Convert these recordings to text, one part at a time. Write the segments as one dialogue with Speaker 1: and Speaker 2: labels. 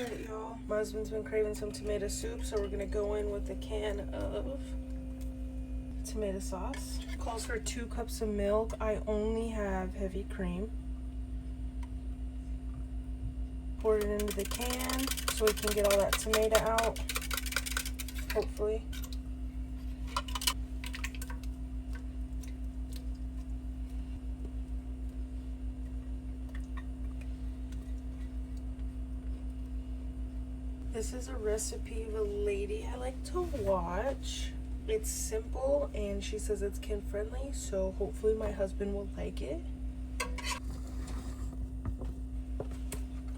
Speaker 1: Alright, y'all. My husband's been craving some tomato soup, so we're gonna go in with a can of tomato sauce. Calls for 2 cups of milk. I only have heavy cream. Pour it into the can so we can get all that tomato out, hopefully. This is a recipe of a lady I like to watch. It's simple and she says it's kid friendly, so hopefully my husband will like it.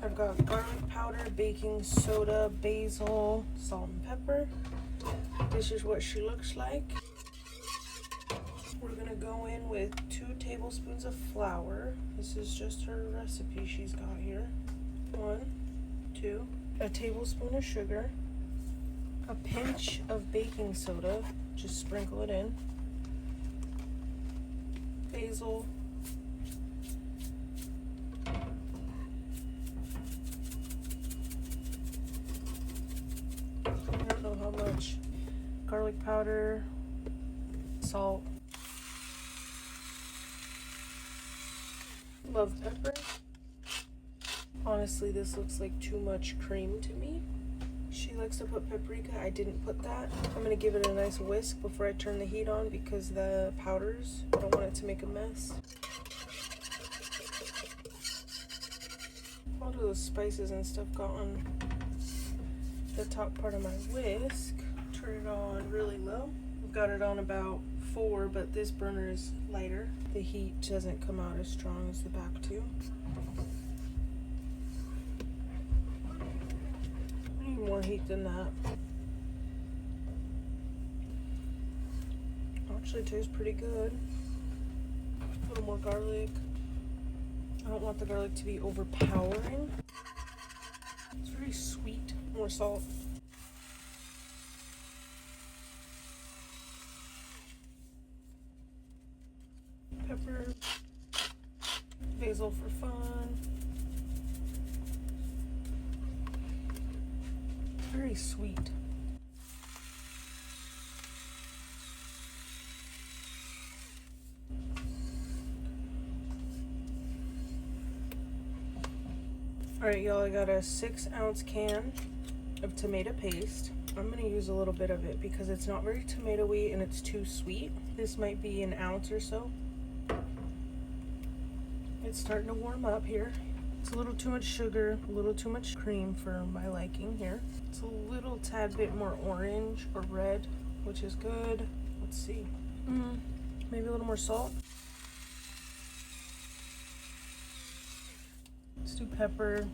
Speaker 1: I've got garlic powder, baking soda, basil, salt and pepper. This is what she looks like. We're gonna go in with 2 tablespoons of flour. This is just her recipe she's got here. 1, 2. A tablespoon of sugar, a pinch of baking soda, just sprinkle it in, basil, I don't know how much, garlic powder, salt, love pepper. Honestly, this looks like too much cream to me. She likes to put paprika. I didn't put that. I'm gonna give it a nice whisk before I turn the heat on because the powders, I don't want it to make a mess. A lot of those spices and stuff got on the top part of my whisk. Turn it on really low. I've got it on about 4, but this burner is lighter. The heat doesn't come out as strong as the back two. More heat than that. Actually tastes pretty good. A little more garlic. I don't want the garlic to be overpowering. It's very sweet. More salt. Pepper. Basil for fun. Very sweet. Alright, y'all, I got a 6-ounce can of tomato paste. I'm gonna use a little bit of it because it's not very tomatoey and it's too sweet. This might be an ounce or so. It's starting to warm up here. It's a little too much sugar, a little too much cream for my liking here. It's a little tad bit more orange or red, which is good. Let's see. Maybe a little more salt. Let's do pepper.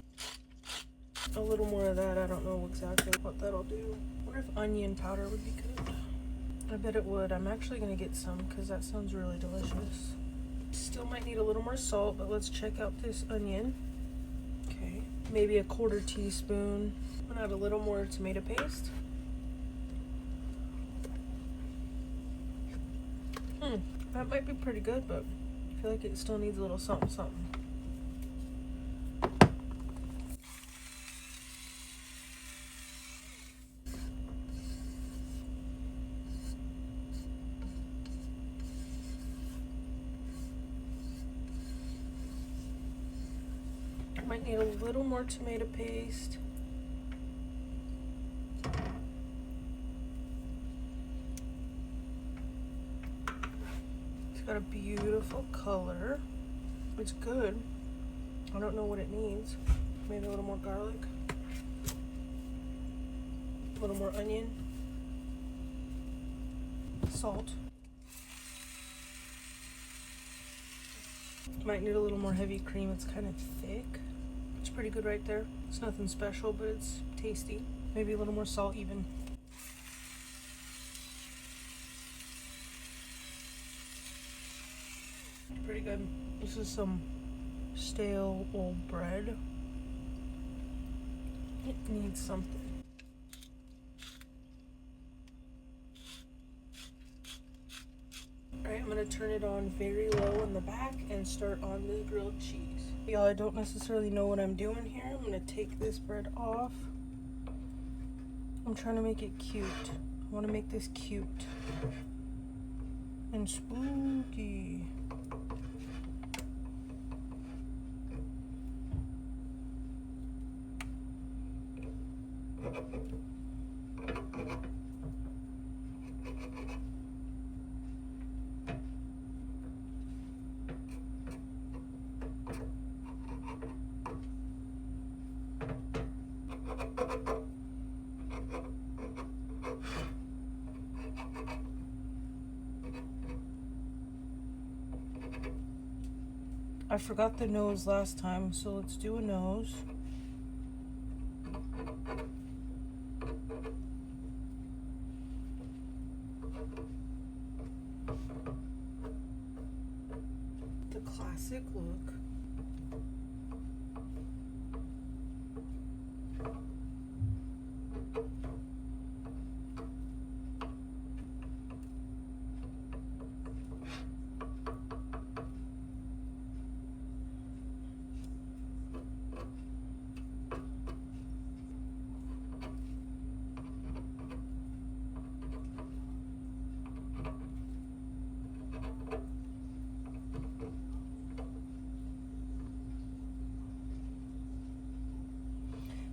Speaker 1: A little more of that. I don't know exactly what that'll do. I wonder if onion powder would be good. I bet it would. I'm actually going to get some because that sounds really delicious. Still might need a little more salt, but let's check out this onion. Okay, maybe a 1/4 teaspoon. I'm gonna add a little more tomato paste. That might be pretty good, but I feel like it still needs a little something. Might need a little more tomato paste. It's got a beautiful color. It's good. I don't know what it needs. Maybe a little more garlic. A little more onion. Salt. Might need a little more heavy cream. It's kind of thick. It's pretty good right there. It's nothing special, but it's tasty. Maybe a little more salt even. Pretty good. This is some stale old bread. It needs something. Alright, I'm going to turn it on very low in the back and start on the grilled cheese. Y'all, I don't necessarily know what I'm doing here. I'm gonna take this bread off. I'm trying to make it cute. I want to make this cute and spooky. I forgot the nose last time, so let's do a nose. The classic look.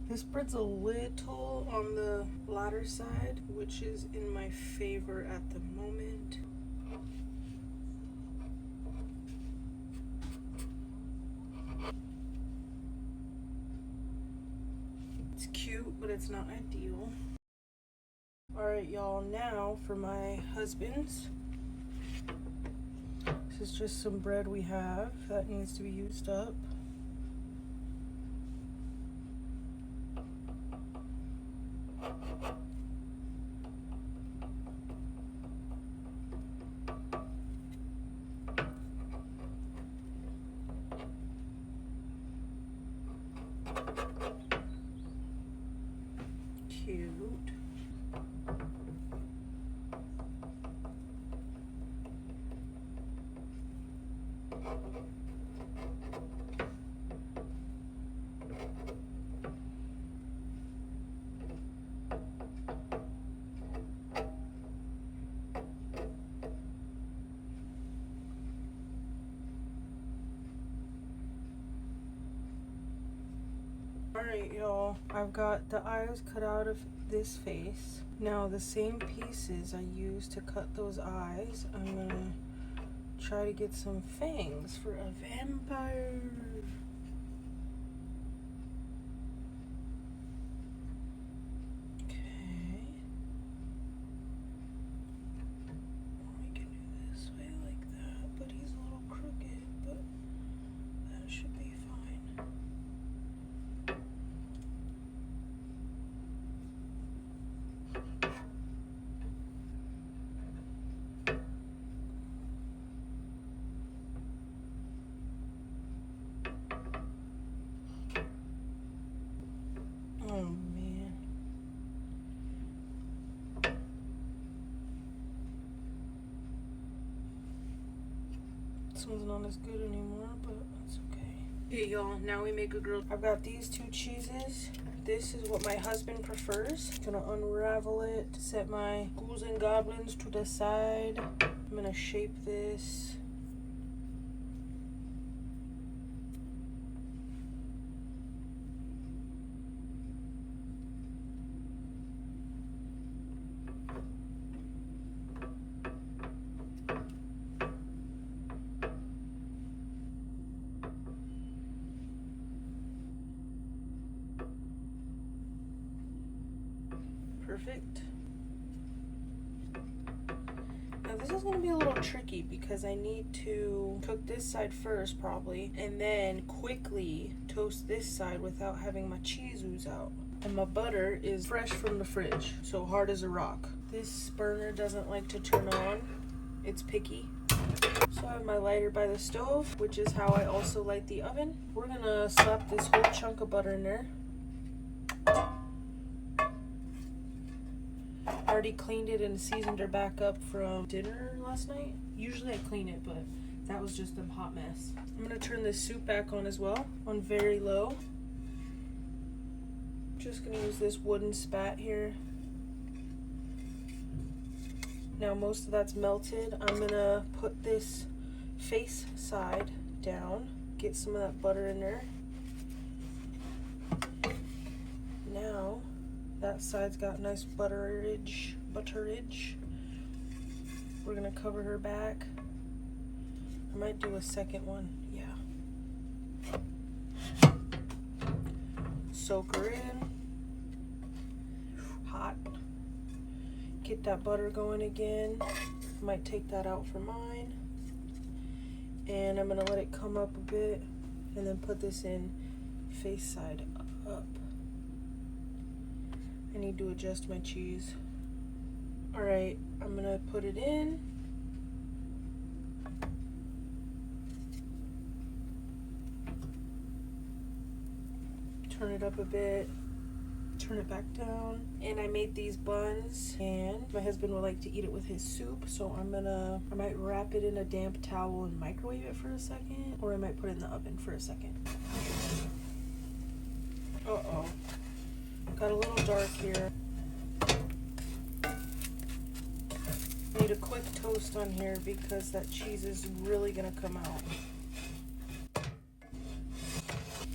Speaker 1: This bread's a little on the latter side, which is in my favor at the moment. It's cute, but it's not ideal. Alright, y'all, now for my husband's. This is just some bread we have that needs to be used up. Cute. Alright, y'all, I've got the eyes cut out of this face. Now the same pieces I used to cut those eyes, I'm gonna try to get some fangs for a vampire. Okay. We can do this way like that, but he's a little crooked, but that should be fine. Oh man. This one's not as good anymore, but that's okay. Hey y'all, now we make a grill. I've got these two cheeses. This is what my husband prefers. I'm gonna unravel it, set my ghouls and goblins to the side. I'm gonna shape this. Perfect. Now this is going to be a little tricky because I need to cook this side first probably and then quickly toast this side without having my cheese ooze out. And my butter is fresh from the fridge, so hard as a rock. This burner doesn't like to turn on. It's picky. So I have my lighter by the stove, which is how I also light the oven. We're going to slap this whole chunk of butter in there. Already cleaned it and seasoned her back up from dinner last night. Usually I clean it, but That was just a hot mess. I'm gonna turn this soup back on as well, on very low. Just gonna use this wooden spat here. Now most of that's melted. I'm gonna put this face side down, get some of that butter in there. Now that side's got nice butterage. We're gonna cover her back. I might do a second one, yeah. Soak her in. Hot. Get that butter going again. Might take that out for mine. And I'm gonna let it come up a bit and then put this in face side up. I need to adjust my cheese. All right, I'm gonna put it in. Turn it up a bit, turn it back down. And I made these buns, and my husband would like to eat it with his soup, so I might wrap it in a damp towel and microwave it for a second, or I might put it in the oven for a second. Uh-oh, got a little dark here. Need a quick toast on here because that cheese is really gonna come out.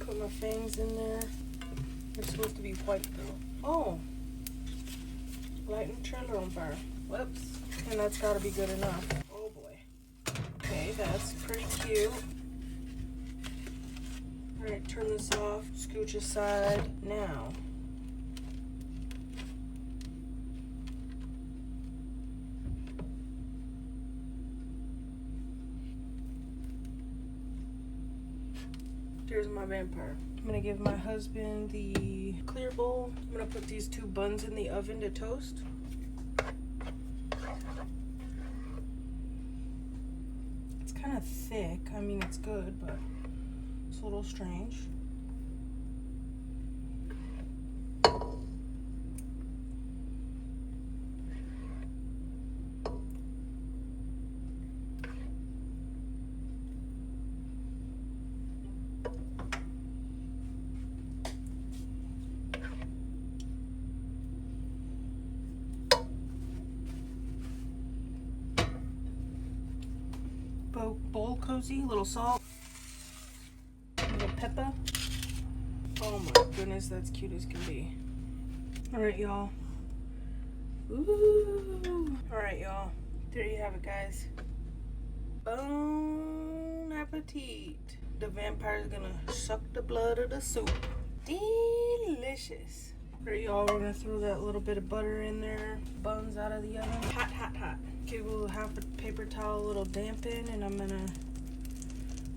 Speaker 1: Put my fangs in there. It's supposed to be white though. Oh, lighting trailer on fire. Whoops. And that's gotta be good enough. Oh boy. Okay, that's pretty cute. Alright, turn this off. Scooch aside. Now, here's my vampire. I'm gonna give my husband the clear bowl. I'm gonna put these 2 buns in the oven to toast. It's kind of thick. I mean, it's good, but it's a little strange. Bowl cozy, a little salt, a little pepper. Oh my goodness, that's cute as can be. All right, y'all. Ooh. All right, y'all. There you have it, guys. Bon appetit. The vampire's gonna suck the blood of the soup. Delicious. All right, y'all, we're gonna throw that little bit of butter in there. Buns out of the oven. Hot, hot, hot. Give half a paper towel a little dampen, and I'm gonna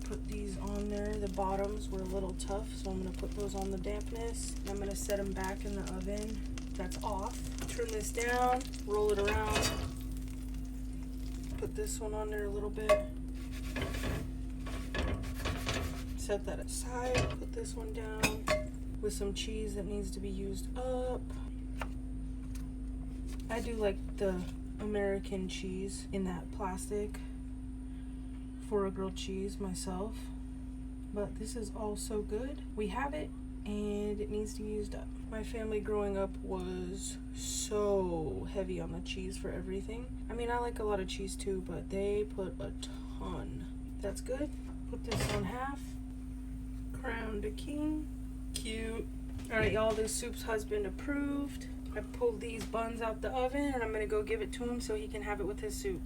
Speaker 1: put these on there. The bottoms were a little tough, so I'm gonna put those on the dampness. I'm gonna set them back in the oven. That's off. Turn this down, roll it around. Put this one on there a little bit. Set that aside, put this one down with some cheese that needs to be used up. I do like the American cheese in that plastic for a grilled cheese myself, but this is also good. We have it and it needs to be used up. My family growing up was so heavy on the cheese for everything. I mean, I like a lot of cheese too, but they put a ton. That's good. Put this on half. Crowned a king. Cute. All right, y'all, this soup's husband approved. I pulled these buns out the oven and I'm gonna go give it to him so he can have it with his soup.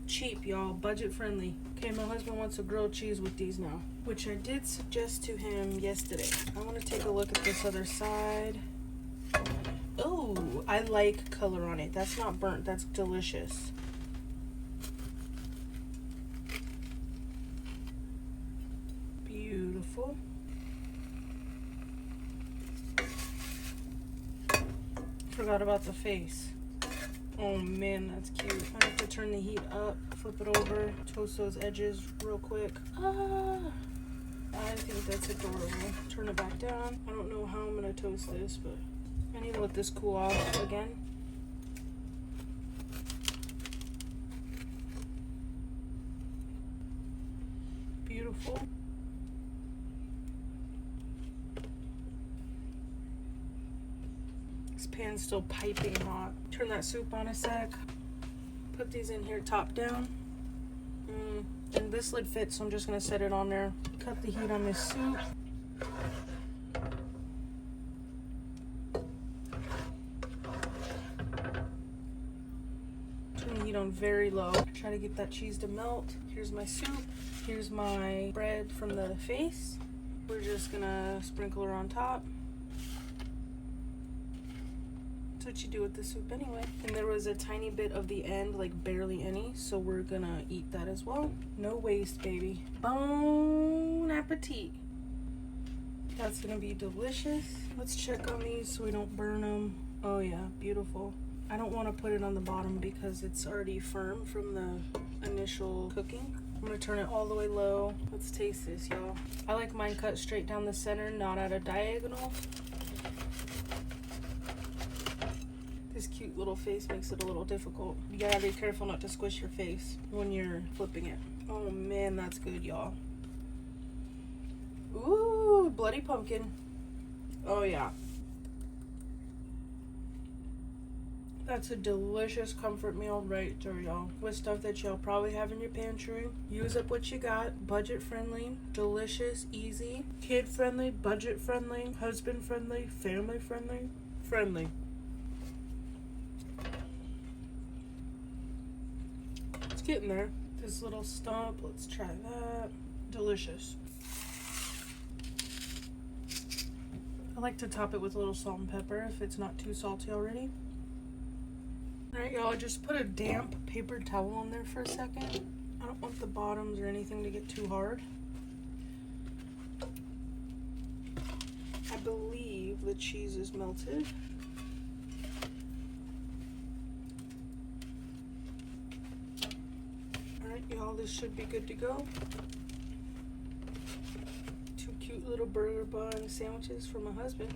Speaker 1: Cheap, y'all, budget friendly. Okay, my husband wants a grilled cheese with these now, which I did suggest to him yesterday. I want to take a look at this other side. Oh, I like color on it. That's not burnt, that's delicious. Beautiful. Forgot about the face. Oh man, that's cute. I have to turn the heat up, flip it over, toast those edges real quick. Ah, I think that's adorable. Turn it back down. I don't know how I'm gonna toast this, but I need to let this cool off again. beautiful. This pan's still piping hot. Turn that soup on a sec. Put these in here top down. And this lid fits, so I'm just gonna set it on there. Cut the heat on this soup. Turn the heat on very low. Try to get that cheese to melt. Here's my soup. Here's my bread from the face. We're just gonna sprinkle her on top. That's what you do with the soup anyway. And there was a tiny bit of the end, like barely any, so we're gonna eat that as well. No waste, baby. Bon appetit. That's gonna be delicious. Let's check on these so we don't burn them. Oh yeah, beautiful. I don't want to put it on the bottom because it's already firm from the initial cooking. I'm gonna turn it all the way low. Let's taste this, y'all. I like mine cut straight down the center, not at a diagonal. This cute little face makes it a little difficult. You gotta be careful not to squish your face when you're flipping it. Oh man, that's good, y'all. Ooh, bloody pumpkin. Oh yeah. That's a delicious comfort meal right there, y'all. With stuff that y'all probably have in your pantry. Use up what you got. Budget friendly, delicious, easy, kid friendly, budget friendly, husband friendly, family friendly, friendly. It's getting there. This little stump, let's try that. Delicious. I like to top it with a little salt and pepper if it's not too salty already. Alright, y'all, just put a damp paper towel on there for a second. I don't want the bottoms or anything to get too hard. I believe the cheese is melted. Alright, y'all, this should be good to go. Two cute little burger bun sandwiches for my husband.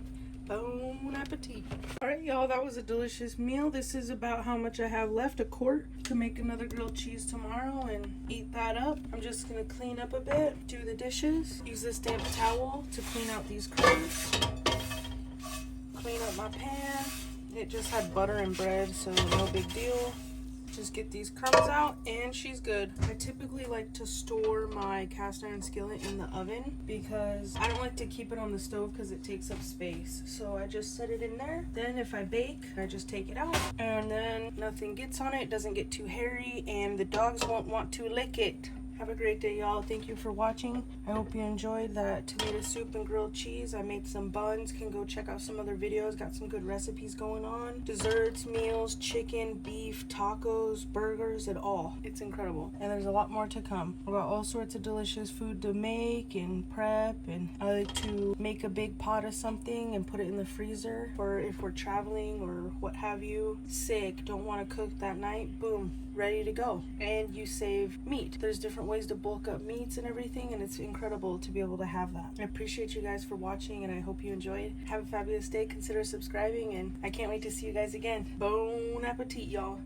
Speaker 1: Bon appetit. Alright, y'all, that was a delicious meal. This is about how much I have left, a quart, to make another grilled cheese tomorrow and eat that up. I'm just gonna clean up a bit, do the dishes, use this damp towel to clean out these crumbs, clean up my pan. It just had butter and bread, so no big deal. Just get these crumbs out and she's good. I typically like to store my cast iron skillet in the oven because I don't like to keep it on the stove because it takes up space. So I just set it in there. Then if I bake, I just take it out and then nothing gets on it, doesn't get too hairy, and the dogs won't want to lick it. Have a great day, y'all. Thank you for watching. I hope you enjoyed that tomato soup and grilled cheese. I made some buns. Can go check out some other videos. Got some good recipes going on. Desserts, meals, chicken, beef, tacos, burgers, and all. It's incredible. And there's a lot more to come. I've got all sorts of delicious food to make and prep. And I like to make a big pot of something and put it in the freezer for if we're traveling or what have you. Sick, don't want to cook that night. Boom. Ready to go. And you save meat. There's different ways to bulk up meats and everything, and it's incredible to be able to have that. I appreciate you guys for watching and I hope you enjoyed. Have a fabulous day. Consider subscribing and I can't wait to see you guys again. Bon appetit, y'all.